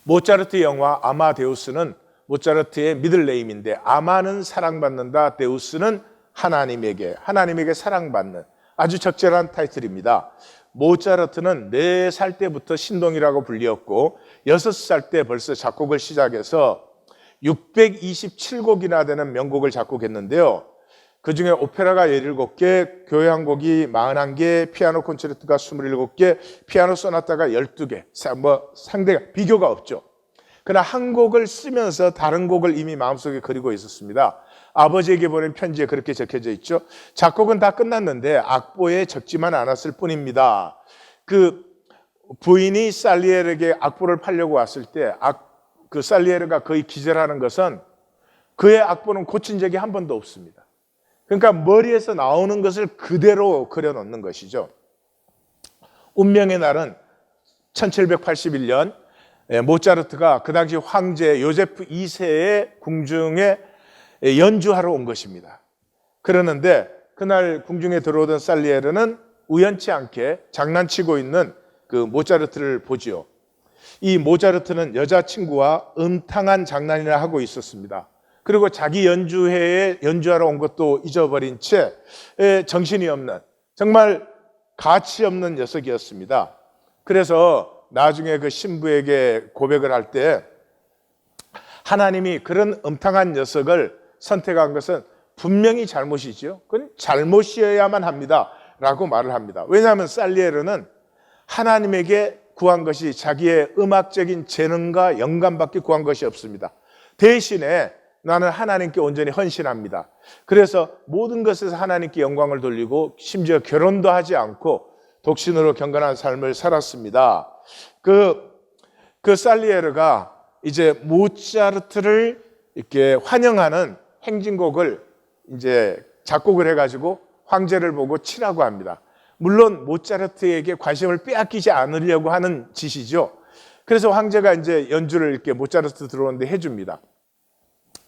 모차르트 영화 아마데우스는 모차르트의 미들네임인데, 아마는 사랑받는다, 데우스는 하나님에게 사랑받는 아주 적절한 타이틀입니다. 모차르트는 4살 때부터 신동이라고 불리었고 6살 때 벌써 작곡을 시작해서 627곡이나 되는 명곡을 작곡했는데요. 그중에 오페라가 17개, 교회 한 곡이 41개, 피아노 콘체르토가 27개, 피아노 소나타가 12개, 상대가 비교가 없죠. 그러나 한 곡을 쓰면서 다른 곡을 이미 마음속에 그리고 있었습니다. 아버지에게 보낸 편지에 그렇게 적혀져 있죠. 작곡은 다 끝났는데 악보에 적지만 않았을 뿐입니다. 그 부인이 살리에르에게 악보를 팔려고 왔을 때 그 살리에르가 거의 기절하는 것은 그의 악보는 고친 적이 한 번도 없습니다. 그러니까 머리에서 나오는 것을 그대로 그려놓는 것이죠. 운명의 날은 1781년 모차르트가 그 당시 황제 요제프 2세의 궁중에 연주하러 온 것입니다. 그러는데 그날 궁중에 들어오던 살리에르는 우연치 않게 장난치고 있는 그 모차르트를 보지요. 이 모차르트는 여자친구와 음탕한 장난이나 하고 있었습니다. 그리고 자기 연주회에 연주하러 온 것도 잊어버린 채 정신이 없는, 정말 가치 없는 녀석이었습니다. 그래서 나중에 그 신부에게 고백을 할 때 하나님이 그런 음탕한 녀석을 선택한 것은 분명히 잘못이지요. 그건 잘못이어야만 합니다 라고 말을 합니다. 왜냐하면 살리에르는 하나님에게 구한 것이 자기의 음악적인 재능과 영감밖에 구한 것이 없습니다. 대신에 나는 하나님께 온전히 헌신합니다. 그래서 모든 것에서 하나님께 영광을 돌리고 심지어 결혼도 하지 않고 독신으로 경건한 삶을 살았습니다. 그 살리에르가 이제 모차르트를 이렇게 환영하는 행진곡을 이제 작곡을 해가지고 황제를 보고 치라고 합니다. 물론 모차르트에게 관심을 빼앗기지 않으려고 하는 짓이죠. 그래서 황제가 이제 연주를 이렇게 모차르트 들어오는데 해줍니다.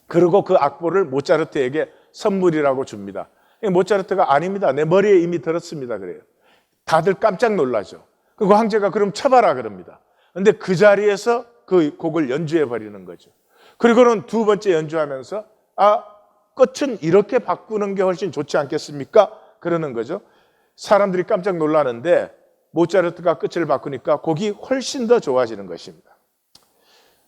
그리고 그 악보를 모차르트에게 선물이라고 줍니다. 모차르트가 아닙니다, 내 머리에 이미 들었습니다 그래요. 다들 깜짝 놀라죠. 그리고 황제가 그럼 쳐봐라 그럽니다. 그런데 그 자리에서 그 곡을 연주해 버리는 거죠. 그리고는 두 번째 연주하면서 끝은 이렇게 바꾸는 게 훨씬 좋지 않겠습니까? 그러는 거죠. 사람들이 깜짝 놀라는데 모차르트가 끝을 바꾸니까 곡이 훨씬 더 좋아지는 것입니다.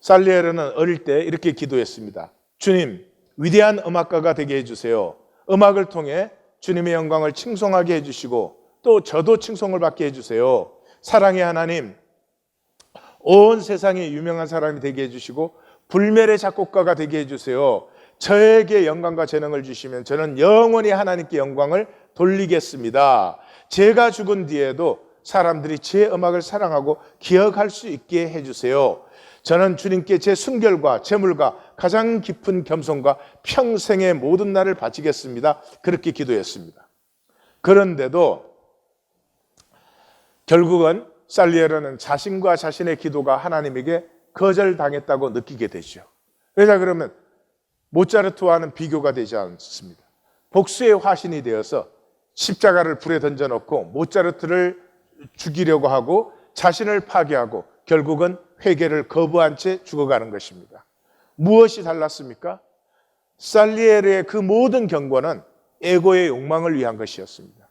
살리에르는 어릴 때 이렇게 기도했습니다. 주님, 위대한 음악가가 되게 해주세요. 음악을 통해 주님의 영광을 칭송하게 해주시고 또 저도 칭송을 받게 해주세요. 사랑의 하나님, 온 세상에 유명한 사람이 되게 해주시고 불멸의 작곡가가 되게 해주세요. 저에게 영광과 재능을 주시면 저는 영원히 하나님께 영광을 돌리겠습니다. 제가 죽은 뒤에도 사람들이 제 음악을 사랑하고 기억할 수 있게 해주세요. 저는 주님께 제 순결과 재물과 가장 깊은 겸손과 평생의 모든 날을 바치겠습니다. 그렇게 기도했습니다. 그런데도 결국은 살리에르는 자신과 자신의 기도가 하나님에게 거절당했다고 느끼게 되죠. 왜냐 그러면 모차르트와는 비교가 되지 않습니다. 복수의 화신이 되어서 십자가를 불에 던져놓고 모차르트를 죽이려고 하고 자신을 파괴하고 결국은 회개를 거부한 채 죽어가는 것입니다. 무엇이 달랐습니까? 살리에르의 그 모든 경고는 에고의 욕망을 위한 것이었습니다.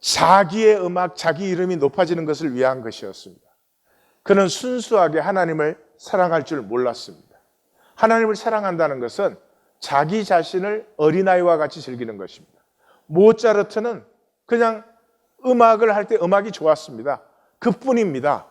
자기의 음악, 자기 이름이 높아지는 것을 위한 것이었습니다. 그는 순수하게 하나님을 사랑할 줄 몰랐습니다. 하나님을 사랑한다는 것은 자기 자신을 어린아이와 같이 즐기는 것입니다. 모차르트는 그냥 음악을 할 때 음악이 좋았습니다. 그뿐입니다.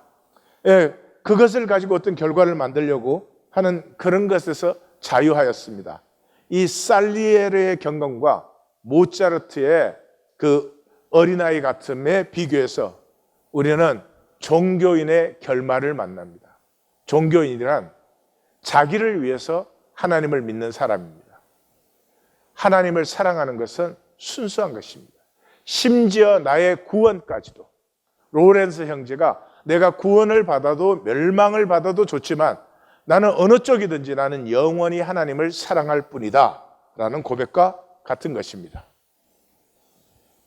그것을 가지고 어떤 결과를 만들려고 하는 그런 것에서 자유하였습니다. 이 살리에르의 경건과 모차르트의 그 어린아이 같음에 비교해서 우리는 종교인의 결말을 만납니다. 종교인이란 자기를 위해서 하나님을 믿는 사람입니다. 하나님을 사랑하는 것은 순수한 것입니다. 심지어 나의 구원까지도. 로렌스 형제가 내가 구원을 받아도 멸망을 받아도 좋지만 나는 어느 쪽이든지 나는 영원히 하나님을 사랑할 뿐이다 라는 고백과 같은 것입니다.